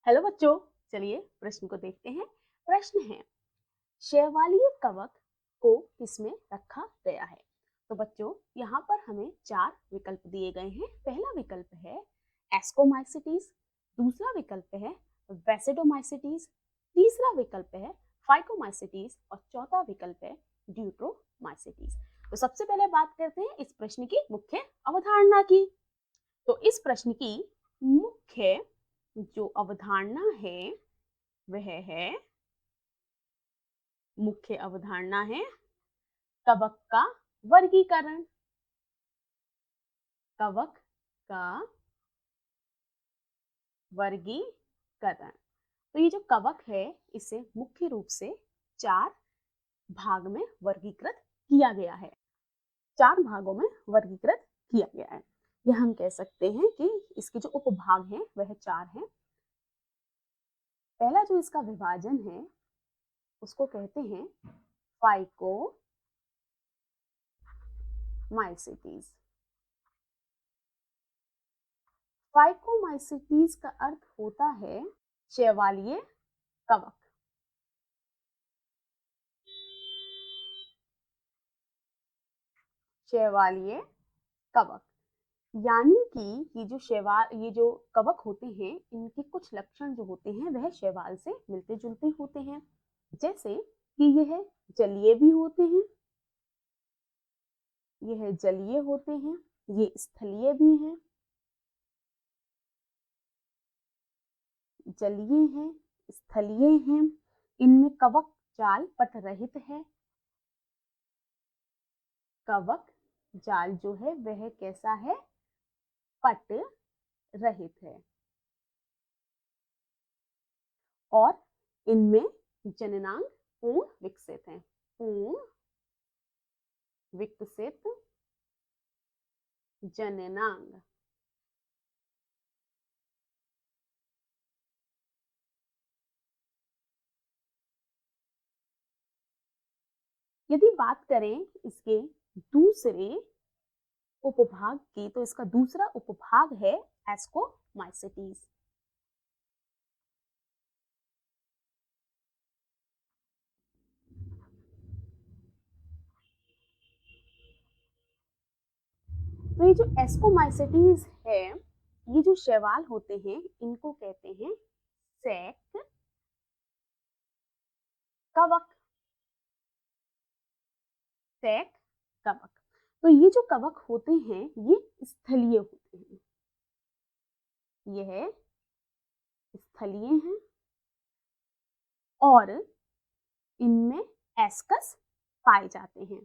Hello बच्चों, चलिए प्रश्न को देखते हैं। प्रश्न है, शैवालीय कवक को किसमें रखा गया है? तो बच्चों यहाँ पर हमें 4 विकल्प दिए गए हैं। पहला विकल्प है एस्कोमाइसिटीज, दूसरा विकल्प है वेसिडोमाइसिटीज, तीसरा विकल्प है फाइकोमाइसिटीज और चौथा विकल्प है ड्यूट्रोमाइसिटीज। तो सबसे पहले बात करते हैं इस प्रश्न की मुख्य अवधारणा की। तो इस प्रश्न की मुख्य जो अवधारणा है वह है, मुख्य अवधारणा है कवक का वर्गीकरण। कवक का वर्गीकरण। तो ये जो कवक है इसे मुख्य रूप से 4 भाग में वर्गीकृत किया गया है। 4 भागों में वर्गीकृत किया गया है। यह हम कह सकते हैं कि इसके जो उपभाग हैं वह 4 हैं। पहला जो इसका विभाजन है उसको कहते हैं फाइकोमाइसिटीज। फाइकोमाइसिटीज का अर्थ होता है शैवालीय कवक। शैवालीय कवक यानी कि ये जो कवक होते हैं इनके कुछ लक्षण जो होते हैं वह शैवाल से मिलते जुलते होते हैं। जैसे कि यह जलीय भी होते हैं, यह जलीय होते हैं, ये स्थलीय भी हैं, जलीय हैं, स्थलीय हैं। इनमें कवक जाल पट रहित है। कवक जाल जो है वह कैसा है? पट रहित है। और इनमें जननांग पूर्ण विकसित है। पूर्ण विकसित जननांग। यदि बात करें इसके दूसरे उपभाग की तो इसका दूसरा उपभाग है एस्कोमाइसिटीज। तो ये जो एस्कोमाइसिटीज है, ये जो शैवाल होते हैं इनको कहते हैं सैक कवक। सैक कवक। तो ये जो कवक होते हैं ये स्थलीय होते हैं। यह स्थलीय हैं और इनमें एस्कस पाए जाते हैं।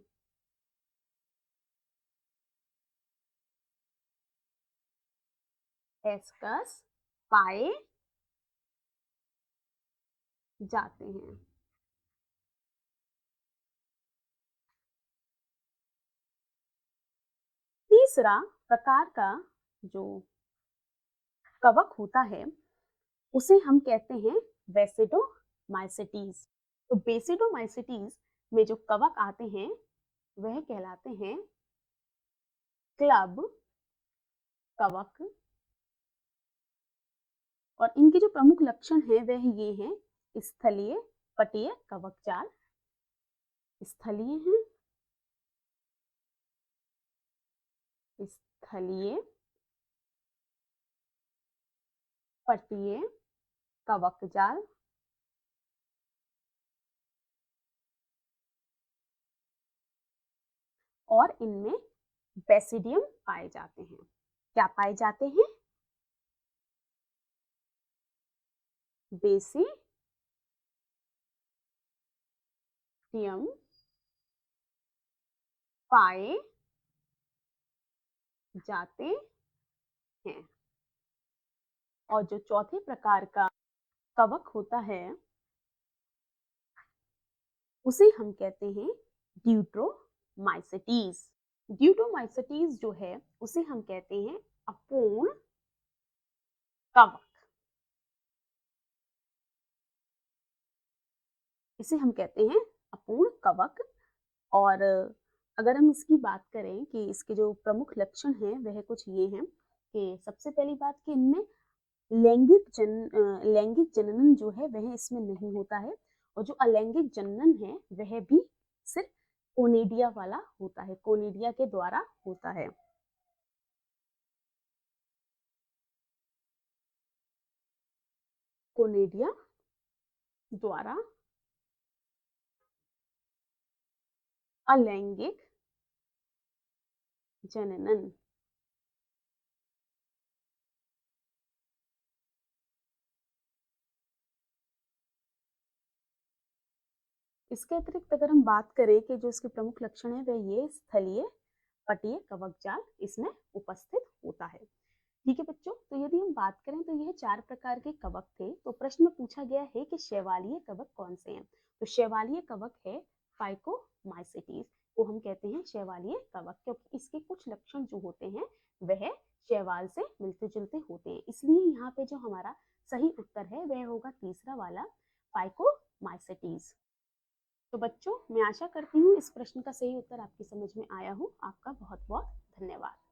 एस्कस पाए जाते हैं। तीसरा प्रकार का जो कवक होता है उसे हम कहते हैं बेसिडोमाइसिटीज। तो बेसिडोमाइसिटीज में जो कवक आते हैं वह कहलाते हैं क्लब कवक। और इनके जो प्रमुख लक्षण हैं वह ये हैं, स्थलीय पटीय कवक जाल। स्थलीय हैं, स्थलीय पटीय कवक जाल। और इनमें बेसिडियम पाए जाते हैं। क्या पाए जाते हैं? बेसिडियम पाए जाते हैं। और जो चौथे प्रकार का कवक होता है उसे हम कहते हैं ड्यूट्रोमाइसिटीज। ड्यूट्रोमाइसिटीज जो है उसे हम कहते हैं अपूर्ण कवक। इसे हम कहते हैं अपूर्ण कवक। और अगर हम इसकी बात करें कि इसके जो प्रमुख लक्षण हैं वह कुछ ये हैं कि सबसे पहली बात कि इनमें लैंगिक जननन जो है वह इसमें नहीं होता है, और जो अलैंगिक जननन है वह भी सिर्फ कोनिडिया वाला होता है, कोनिडिया के द्वारा होता है। कोनिडिया द्वारा अलैंगिक जननन। इसके अतिरिक्त अगर हम बात करें कि जो इसके प्रमुख लक्षण है वह ये स्थलीय पटीय कवक जाल इसमें उपस्थित होता है। ठीक है बच्चों, तो यदि हम बात करें तो यह 4 प्रकार के कवक थे। तो प्रश्न में पूछा गया है कि शैवालीय कवक कौन से हैं। तो शैवालीय कवक है फाइकोमाइसेटीज, को हम कहते हैं शैवालीय कवक, क्योंकि इसके कुछ लक्षण जो होते हैं वह शैवाल से मिलते जुलते होते हैं। इसलिए यहाँ पे जो हमारा सही उत्तर है वह होगा तीसरा वाला, फाइकोमाइसेटीज। तो बच्चों, मैं आशा करती हूँ इस प्रश्न का सही उत्तर आपकी समझ में आया हो। आपका बहुत बहुत धन्यवाद।